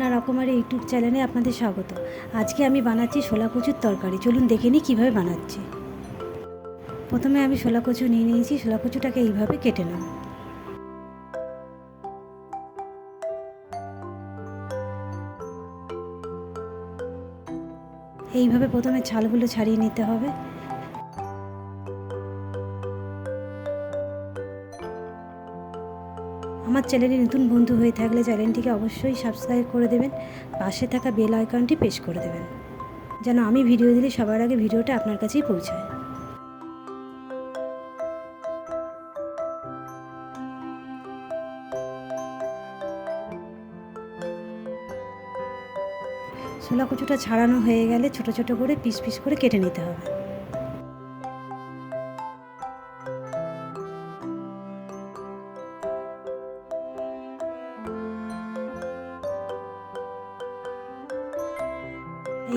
রান্না রকমারি ইউটিউব চ্যানেলে আপনাদের স্বাগত। আজকে আমি বানাচ্ছি ছোলা কচুর তরকারি। চলুন দেখে নিই কীভাবে বানাচ্ছি। প্রথমে আমি ছোলা কচু নিয়ে নিয়েছি। ছোলা কচুটাকে এইভাবে কেটে নেব। এইভাবে প্রথমে ছালগুলো ছাড়িয়ে নিতে হবে। আমার চ্যানেলে নতুন বন্ধু হয়ে থাকলে চ্যানেলটিকে অবশ্যই সাবস্ক্রাইব করে দেবেন। পাশে থাকা বেল আইকনটি প্রেস করে দেবেন, যেন আমি ভিডিও দিলে সবার আগে ভিডিওটা আপনার কাছেই পৌঁছায়। ছোলা কচুটা ছাড়ানো হয়ে গেলে ছোট ছোট করে পিস পিস করে কেটে নিতে হবে।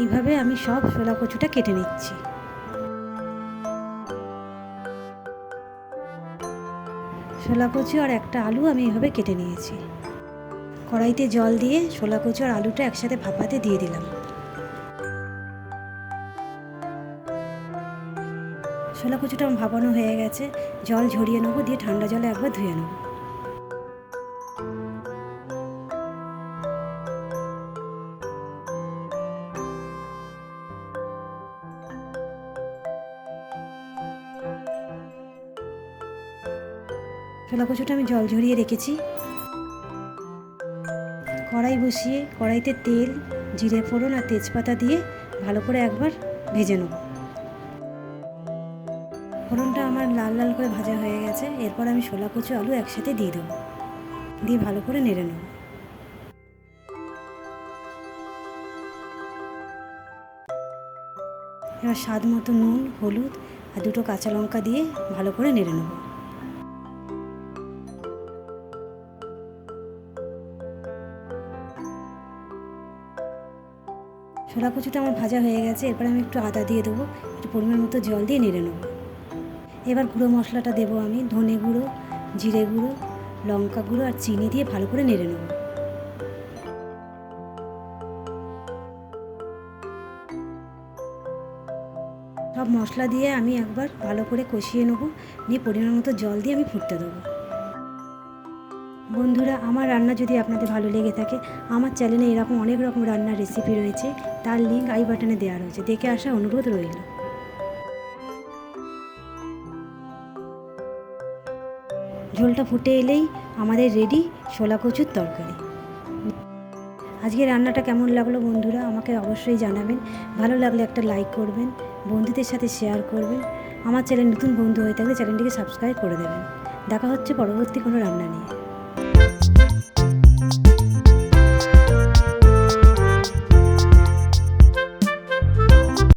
এইভাবে আমি সব ছোলা কচুটা কেটে নিচ্ছি। ছোলা কচু আর একটা আলু আমি এইভাবে কেটে নিয়েছি। কড়াইতে জল দিয়ে ছোলা কচু আর আলুটা একসাথে ভাপাতে দিয়ে দিলাম। ছোলা কচুটা ভাপানো হয়ে গেছে। জল ঝরিয়ে নেবো, দিয়ে ঠান্ডা জলে একবার ধুয়ে নেব। ছোলা কচুটা আমি জল ঝরিয়ে রেখেছি। কড়াই বসিয়ে কড়াইতে তেল, জিরে ফোড়ন আর তেজপাতা দিয়ে ভালো করে একবার ভেজে নেব। ফোড়নটা আমার লাল লাল করে ভাজা হয়ে গেছে। এরপর আমি ছোলা কচু আলু একসাথে দিয়ে দেবো, দিয়ে ভালো করে নেড়ে নেব। এবার স্বাদ মতো নুন, হলুদ আর দুটো কাঁচা লঙ্কা দিয়ে ভালো করে নেড়ে নেব। ছোলা কচুটা আমার ভাজা হয়ে গেছে। এরপর আমি একটু আদা দিয়ে দেবো, একটু পরিমাণ মতো জল দিয়ে নেড়ে নেব। এবার গুঁড়ো মশলাটা দেবো আমি। ধনে গুঁড়ো, জিরে গুঁড়ো, লঙ্কা গুঁড়ো আর চিনি দিয়ে ভালো করে নেড়ে নেব। সব মশলা দিয়ে আমি একবার ভালো করে কষিয়ে নেব, নিয়ে পরিমাণ মতো জল দিয়ে আমি ফুটতে দেবো। বন্ধুরা, আমার রান্না যদি আপনাদের ভালো লেগে থাকে, আমার চ্যানেলে এরকম অনেক রকম রান্নার রেসিপি রয়েছে, তার লিঙ্ক আই বাটনে দেওয়া রয়েছে, দেখে আসার অনুরোধ রইল। ঝোলটা ফুটে এলেই আমাদের রেডি ছোলা কচুর তরকারি। আজকে রান্নাটা কেমন লাগলো বন্ধুরা আমাকে অবশ্যই জানাবেন। ভালো লাগলে একটা লাইক করবেন, বন্ধুদের সাথে শেয়ার করবেন। আমার চ্যানেল নতুন বন্ধু হয়ে থাকলে চ্যানেলটিকে সাবস্ক্রাইব করে দেবেন। দেখা হচ্ছে পরবর্তী কোনো রান্না নিয়ে।